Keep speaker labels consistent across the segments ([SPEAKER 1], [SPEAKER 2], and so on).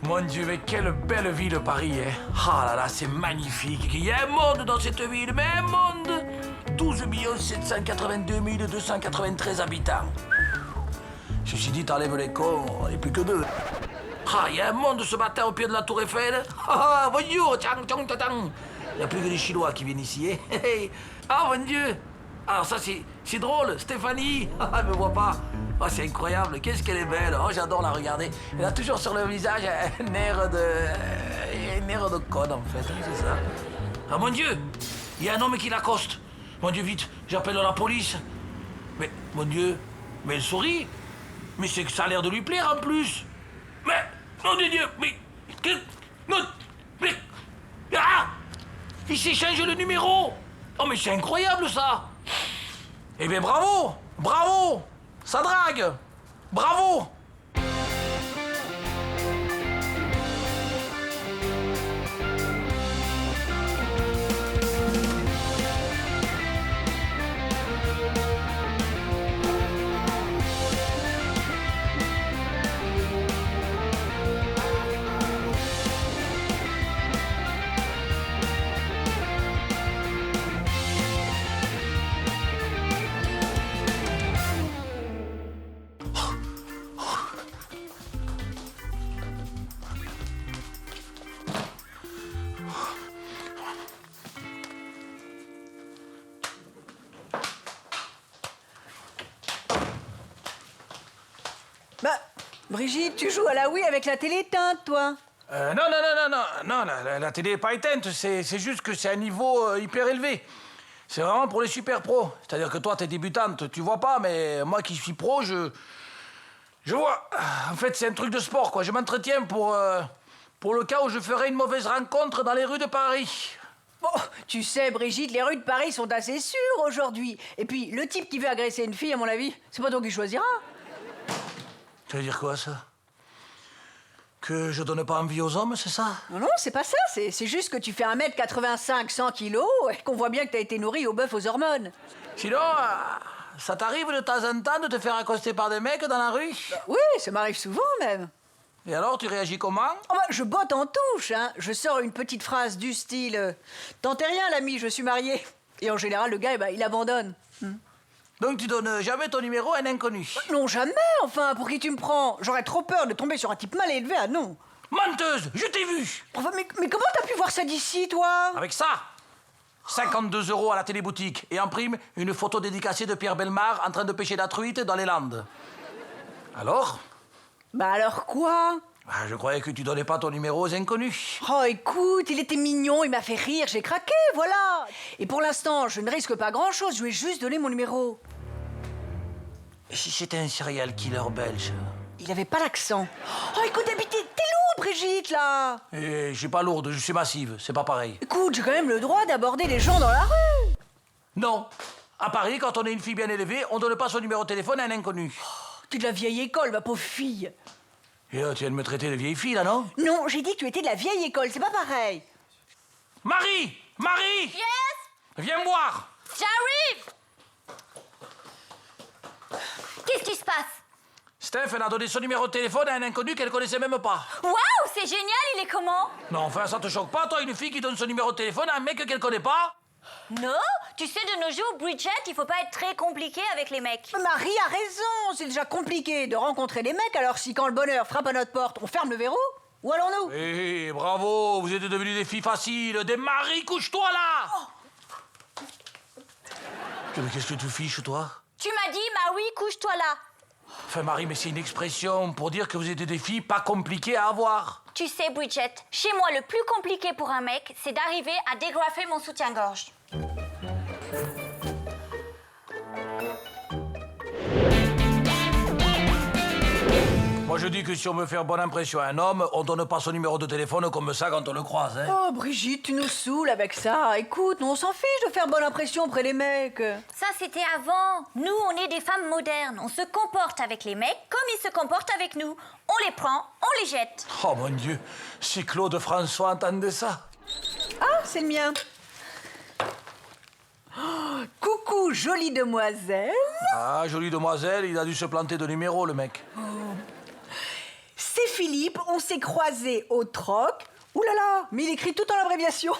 [SPEAKER 1] Mon Dieu, mais quelle belle ville Paris, hein. Ah là là, c'est magnifique. Il y a un monde dans cette ville, mais un monde. 12 782 293 habitants. Ceci dit, t'enlèves les cons, on n'est plus que deux. Ah, il y a un monde ce matin au pied de la Tour Eiffel. Ah, bonjour, tchang, tchang, tchang. Il n'y a plus que des Chinois qui viennent ici, hein. Ah, mon Dieu. Ah, ça, c'est drôle. Stéphanie. Ah, elle me voit pas. Oh, c'est incroyable. Qu'est-ce qu'elle est belle. Oh, j'adore la regarder. Elle a toujours sur le visage un air de conne, en fait. Hein, c'est ça. Ah, mon Dieu. Il y a un homme qui l'accoste. Mon Dieu, vite. J'appelle la police. Mais, mon Dieu. Mais elle sourit. Mais c'est que ça a l'air de lui plaire, en plus. Mais, nom de Dieu. Mais, non. Mais, ah. Il s'est changé le numéro. Oh, mais c'est incroyable, ça. Eh bien, bravo. Bravo. Ça drague. Bravo.
[SPEAKER 2] Bah, Brigitte, tu joues à la Wii avec la télé éteinte, toi.
[SPEAKER 1] Non, la télé n'est pas éteinte, c'est juste que c'est un niveau hyper élevé. C'est vraiment pour les super pros. C'est-à-dire que toi, t'es débutante, tu vois pas, mais moi qui suis pro, je vois. En fait, c'est un truc de sport, quoi. Je m'entretiens pour le cas où je ferai une mauvaise rencontre dans les rues de Paris.
[SPEAKER 2] Bon, tu sais, Brigitte, les rues de Paris sont assez sûres aujourd'hui. Et puis, le type qui veut agresser une fille, à mon avis, c'est pas toi qui choisira.
[SPEAKER 1] Ça veut dire quoi, ça? Que je donne pas envie aux hommes, c'est ça?
[SPEAKER 2] Non, c'est pas ça. C'est juste que tu fais 1m85, 100 kilos, et qu'on voit bien que t'as été nourri au bœuf aux hormones.
[SPEAKER 1] Sinon, ça t'arrive de temps en temps de te faire accoster par des mecs dans la rue?
[SPEAKER 2] Oui, ça m'arrive souvent, même.
[SPEAKER 1] Et alors, tu réagis comment?
[SPEAKER 2] Oh bah, je botte en touche, hein. Je sors une petite phrase du style « T'en t'es rien, l'ami, je suis marié. » Et en général, le gars, eh ben, il abandonne.
[SPEAKER 1] Donc tu donnes jamais ton numéro à un inconnu?
[SPEAKER 2] Non, jamais, enfin, pour qui tu me prends? J'aurais trop peur de tomber sur un type mal élevé, ah non.
[SPEAKER 1] Menteuse, je t'ai vu!
[SPEAKER 2] Enfin, mais comment t'as pu voir ça d'ici, toi?
[SPEAKER 1] Avec ça, 52 € à la téléboutique. Et en prime, une photo dédicacée de Pierre Bellemare en train de pêcher la truite dans les Landes. Alors?
[SPEAKER 2] Bah alors quoi?
[SPEAKER 1] Je croyais que tu donnais pas ton numéro aux inconnus.
[SPEAKER 2] Oh, écoute, il était mignon, il m'a fait rire, j'ai craqué, voilà. Et pour l'instant, je ne risque pas grand-chose, je lui ai juste donné mon numéro.
[SPEAKER 1] Et si c'était un serial killer belge?
[SPEAKER 2] Il avait pas l'accent. Oh, écoute, t'es lourde, Brigitte, là.
[SPEAKER 1] Et je suis pas lourde, je suis massive, c'est pas pareil.
[SPEAKER 2] Écoute, j'ai quand même le droit d'aborder les gens dans la rue.
[SPEAKER 1] Non. À Paris, quand on est une fille bien élevée, on donne pas son numéro de téléphone à un inconnu.
[SPEAKER 2] T'es de la vieille école, ma pauvre fille.
[SPEAKER 1] Et tu viens de me traiter de vieille fille, là, non?
[SPEAKER 2] Non, j'ai dit que tu étais de la vieille école, c'est pas pareil.
[SPEAKER 1] Marie! Marie!
[SPEAKER 3] Yes!
[SPEAKER 1] Viens me voir!
[SPEAKER 3] J'arrive! Qu'est-ce qui se passe?
[SPEAKER 1] Steph, elle a donné son numéro de téléphone à un inconnu qu'elle connaissait même pas.
[SPEAKER 3] Waouh, c'est génial, il est comment?
[SPEAKER 1] Non, enfin, ça te choque pas, toi, une fille qui donne son numéro de téléphone à un mec qu'elle connaît pas?
[SPEAKER 3] Non, tu sais, de nos jours, Bridget, il faut pas être très compliqué avec les mecs.
[SPEAKER 2] Marie a raison, c'est déjà compliqué de rencontrer des mecs, alors si quand le bonheur frappe à notre porte, on ferme le verrou? Où allons-nous?
[SPEAKER 1] Hé, bravo, vous êtes devenus des filles faciles, des maris, couche-toi là! Mais qu'est-ce que tu fiches, toi?
[SPEAKER 3] Tu m'as dit, Maui, couche-toi là.
[SPEAKER 1] Enfin, Marie, mais c'est une expression pour dire que vous êtes des filles pas compliquées à avoir.
[SPEAKER 3] Tu sais, Bridget, chez moi, le plus compliqué pour un mec, c'est d'arriver à dégrafer mon soutien-gorge.
[SPEAKER 1] Moi, je dis que si on veut faire bonne impression à un homme, on donne pas son numéro de téléphone comme ça quand on le croise, hein.
[SPEAKER 2] Oh, Brigitte, tu nous saoules avec ça. Écoute, on s'en fiche de faire bonne impression auprès des mecs.
[SPEAKER 3] Ça, c'était avant. Nous, on est des femmes modernes. On se comporte avec les mecs comme ils se comportent avec nous. On les prend, on les jette.
[SPEAKER 1] Oh mon Dieu, si Claude François entendait ça.
[SPEAKER 2] Ah, c'est le mien. Oh, coucou, jolie demoiselle.
[SPEAKER 1] Ah, jolie demoiselle, il a dû se planter de numéro, le mec.
[SPEAKER 2] c'est Philippe, on s'est croisés au troc. Ouh là là, mais il écrit tout en abréviation.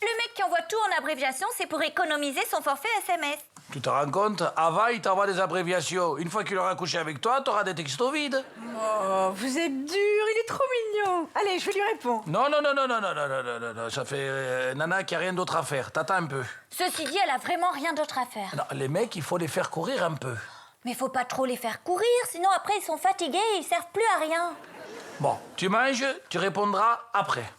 [SPEAKER 3] Le mec qui envoie tout en abréviation, c'est pour économiser son forfait SMS.
[SPEAKER 1] Tu te rends compte? Avant, il t'envoie des abréviations. Une fois qu'il aura couché avec toi, t'auras des textos vides.
[SPEAKER 2] Oh, vous êtes dur, il est trop mignon. Allez, je vais lui répondre.
[SPEAKER 1] Non, non, non, non, non, non, non, non, non, non, non. Ça fait nana qui a rien d'autre à faire. T'attends un peu.
[SPEAKER 3] Ceci dit, elle a vraiment rien d'autre à faire.
[SPEAKER 1] Non, les mecs, il faut les faire courir un peu.
[SPEAKER 3] Mais faut pas trop les faire courir, sinon après ils sont fatigués et ils servent plus à rien.
[SPEAKER 1] Bon, tu manges, tu répondras après.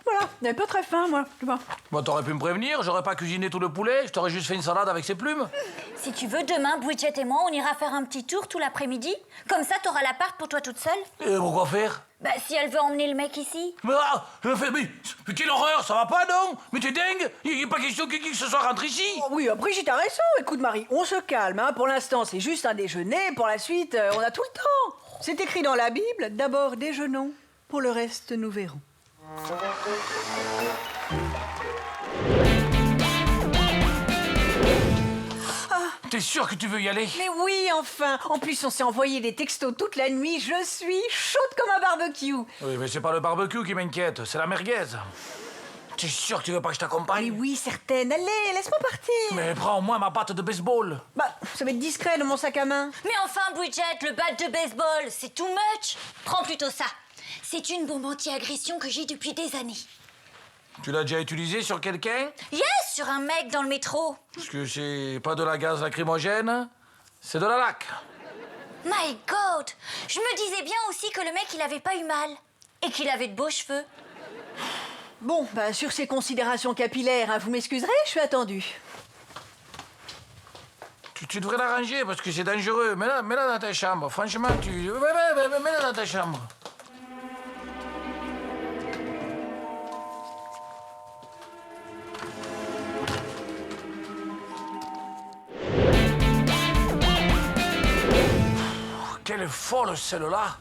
[SPEAKER 2] Voilà, vous n'avez pas très faim, moi. Tu vois.
[SPEAKER 1] Bon, t'aurais pu me prévenir, j'aurais pas cuisiné tout le poulet, je t'aurais juste fait une salade avec ses plumes.
[SPEAKER 3] Si tu veux, demain, Bridget et moi, on ira faire un petit tour tout l'après-midi. Comme ça, t'auras l'appart pour toi toute seule.
[SPEAKER 1] Et pourquoi faire?
[SPEAKER 3] Bah, si elle veut emmener le mec ici.
[SPEAKER 1] Mais, mais quelle horreur, ça va pas, non? Mais t'es dingue? Il n'est pas question que qui que ce soit rentre ici.
[SPEAKER 2] Oh, oui, Brigitte a raison. Écoute, Marie, on se calme. Hein. Pour l'instant, c'est juste un déjeuner. Pour la suite, on a tout le temps. C'est écrit dans la Bible. D'abord, déjeunons. Pour le reste, nous verrons.
[SPEAKER 1] T'es sûr que tu veux y aller?
[SPEAKER 2] Mais oui, enfin. En plus, on s'est envoyé des textos toute la nuit. Je suis chaude comme un barbecue.
[SPEAKER 1] Oui, mais c'est pas le barbecue qui m'inquiète, c'est la merguez. T'es sûr que tu veux pas que je
[SPEAKER 2] Mais
[SPEAKER 1] t'accompagne?
[SPEAKER 2] oui, certaine. Allez, laisse-moi partir.
[SPEAKER 1] Mais prends-moi ma batte de baseball.
[SPEAKER 2] Bah, ça va être discret dans mon sac à main.
[SPEAKER 3] Mais enfin, Bridget, le bat de baseball, c'est too much. Prends plutôt ça. C'est une bombe anti-agression que j'ai depuis des années.
[SPEAKER 1] Tu l'as déjà utilisé sur quelqu'un?
[SPEAKER 3] Yes, sur un mec dans le métro.
[SPEAKER 1] Parce que c'est pas de la gaz lacrymogène, c'est de la laque.
[SPEAKER 3] My God! Je me disais bien aussi que le mec, il avait pas eu mal. Et qu'il avait de beaux cheveux.
[SPEAKER 2] Bon, bah, sur ces considérations capillaires, hein, vous m'excuserez, je suis attendue.
[SPEAKER 1] Tu devrais l'arranger parce que c'est dangereux. Mets-la dans ta chambre. Franchement, mets-la dans ta chambre. Quelle est folle celle-là!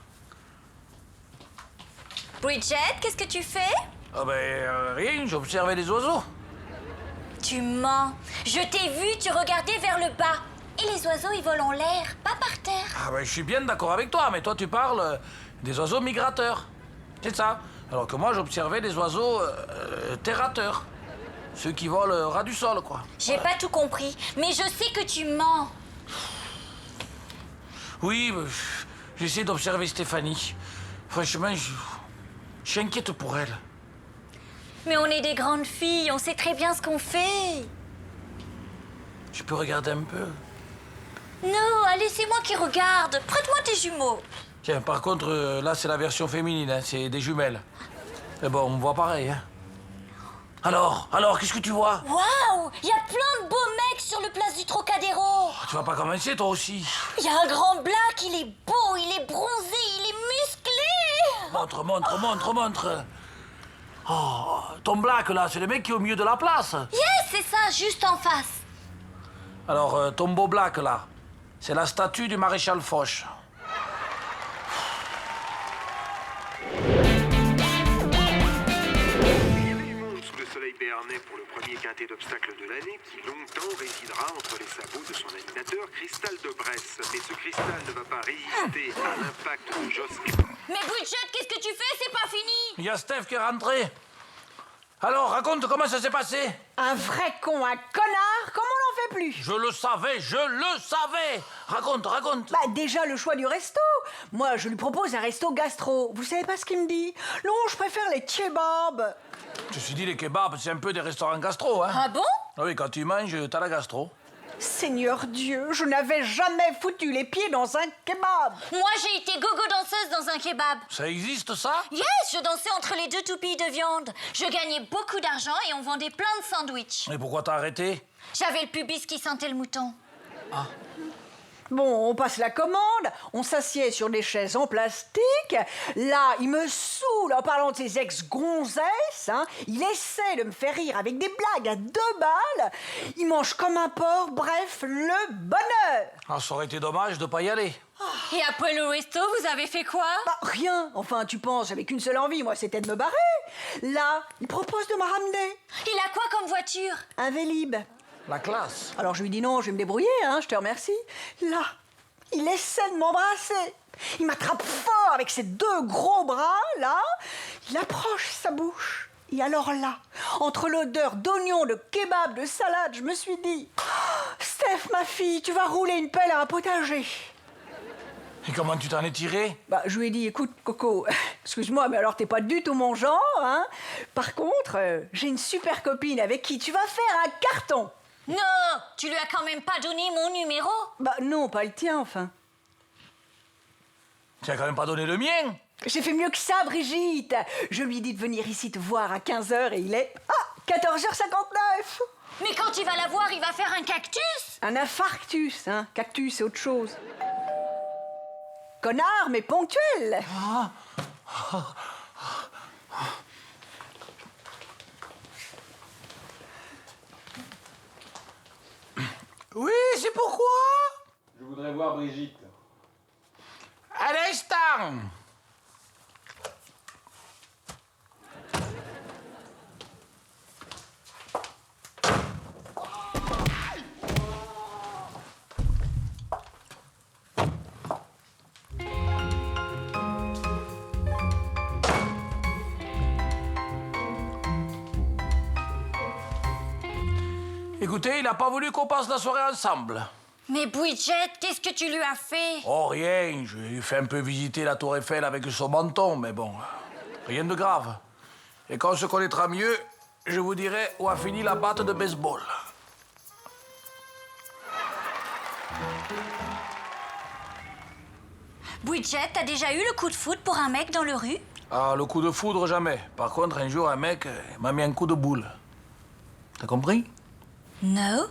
[SPEAKER 3] Bridget, qu'est-ce que tu fais?
[SPEAKER 1] Ah ben rien, j'observais les oiseaux.
[SPEAKER 3] Tu mens. Je t'ai vu, tu regardais vers le bas. Et les oiseaux, ils volent en l'air, pas par terre.
[SPEAKER 1] Ah ben je suis bien d'accord avec toi, mais toi tu parles des oiseaux migrateurs. C'est ça. Alors que moi j'observais des oiseaux terrateurs. Ceux qui volent ras du sol, quoi.
[SPEAKER 3] J'ai pas tout compris, mais je sais que tu mens.
[SPEAKER 1] Oui, j'essaie d'observer Stéphanie. Franchement, je suis inquiète pour elle.
[SPEAKER 3] Mais on est des grandes filles, on sait très bien ce qu'on fait.
[SPEAKER 1] Je peux regarder un peu?
[SPEAKER 3] Non, allez, c'est moi qui regarde. Prête-moi tes jumeaux.
[SPEAKER 1] Tiens, par contre, là, c'est la version féminine, hein, c'est des jumelles. Mais bon, on me voit pareil, hein. Alors, qu'est-ce que tu vois?
[SPEAKER 3] Waouh, il y a plein de beaux mecs sur le place du Trocadéro.
[SPEAKER 1] Tu vas pas commencer, toi aussi?
[SPEAKER 3] Il y a un grand black, il est beau, il est bronzé, il est musclé.
[SPEAKER 1] Montre. Oh, ton black, là, c'est le mec qui est au milieu de la place.
[SPEAKER 3] Yes, c'est ça, juste en face.
[SPEAKER 1] Alors, ton beau black, là, c'est la statue du maréchal Foch.
[SPEAKER 4] Sous le soleil béarnais pour le premier quintet d'obstacles de l'année qui longtemps résidera entre les sabots de son animateur Cristal de Bresse. Mais ce cristal ne va pas résister à l'impact de Josquin.
[SPEAKER 3] Mais Bridget, qu'est-ce que tu fais? C'est pas fini.
[SPEAKER 1] Il y a Steph qui est rentré. Alors, raconte comment ça s'est passé.
[SPEAKER 2] Un vrai con, un connard, comme on n'en fait plus.
[SPEAKER 1] Je le savais. Raconte.
[SPEAKER 2] Bah déjà le choix du resto. Moi je lui propose un resto gastro. Vous savez pas ce qu'il me dit? Non, je préfère les kebabs.
[SPEAKER 1] Je me suis dit, les kebabs, c'est un peu des restaurants gastro, hein.
[SPEAKER 3] Ah bon?
[SPEAKER 1] Ah oui, quand tu manges, t'as la gastro.
[SPEAKER 2] Seigneur Dieu, je n'avais jamais foutu les pieds dans un kebab.
[SPEAKER 3] Moi, j'ai été gogo-danseuse dans un kebab.
[SPEAKER 1] Ça existe, ça?
[SPEAKER 3] Yes, je dansais entre les deux toupies de viande. Je gagnais beaucoup d'argent et on vendait plein de sandwichs.
[SPEAKER 1] Et pourquoi t'as arrêté?
[SPEAKER 3] J'avais le pubis qui sentait le mouton.
[SPEAKER 2] Bon, on passe la commande, on s'assied sur des chaises en plastique. Là, il me saoule en parlant de ses ex-gonzesses. Hein. Il essaie de me faire rire avec des blagues à 2 balles. Il mange comme un porc, bref, le bonheur.
[SPEAKER 1] Ah, ça aurait été dommage de pas y aller.
[SPEAKER 3] Et après le resto, vous avez fait quoi?
[SPEAKER 2] Bah, rien. Enfin, tu penses, j'avais qu'une seule envie, moi, c'était de me barrer. Là, il propose de me ramener.
[SPEAKER 3] Il a quoi comme voiture?
[SPEAKER 2] Un Vélib.
[SPEAKER 1] La classe.
[SPEAKER 2] Alors je lui dis non, je vais me débrouiller, hein, je te remercie. Là, il essaie de m'embrasser. Il m'attrape fort avec ses deux gros bras, là. Il approche sa bouche. Et alors là, entre l'odeur d'oignons, de kebab, de salade, je me suis dit... Oh, Steph, ma fille, tu vas rouler une pelle à un potager.
[SPEAKER 1] Et comment tu t'en es tiré?
[SPEAKER 2] Bah, je lui ai dit, écoute, Coco, excuse-moi, mais alors t'es pas du tout mon genre, hein. Par contre, j'ai une super copine avec qui tu vas faire un carton.
[SPEAKER 3] Non, tu lui as quand même pas donné mon numéro.
[SPEAKER 2] Bah non, pas le tien, enfin.
[SPEAKER 1] Tu as quand même pas donné le mien.
[SPEAKER 2] J'ai fait mieux que ça, Brigitte. Je lui ai dit de venir ici te voir à 15h et il est... Ah, 14h59.
[SPEAKER 3] Mais quand il va la voir, il va faire un cactus.
[SPEAKER 2] Un infarctus, hein. Cactus, c'est autre chose. Connard, mais ponctuel.
[SPEAKER 1] Oui, c'est pourquoi?
[SPEAKER 5] Je voudrais voir Brigitte.
[SPEAKER 1] À l'instant. Écoutez, il n'a pas voulu qu'on passe la soirée ensemble.
[SPEAKER 3] Mais Bridget, qu'est-ce que tu lui as fait?
[SPEAKER 1] Oh, rien. Je lui ai fait un peu visiter la tour Eiffel avec son menton, mais bon, rien de grave. Et quand on se connaîtra mieux, je vous dirai où a fini la batte de baseball.
[SPEAKER 3] Bridget, t'as déjà eu le coup de foudre pour un mec dans le rue?
[SPEAKER 1] Ah, le coup de foudre, jamais. Par contre, un jour, un mec m'a mis un coup de boule. T'as compris?
[SPEAKER 3] No.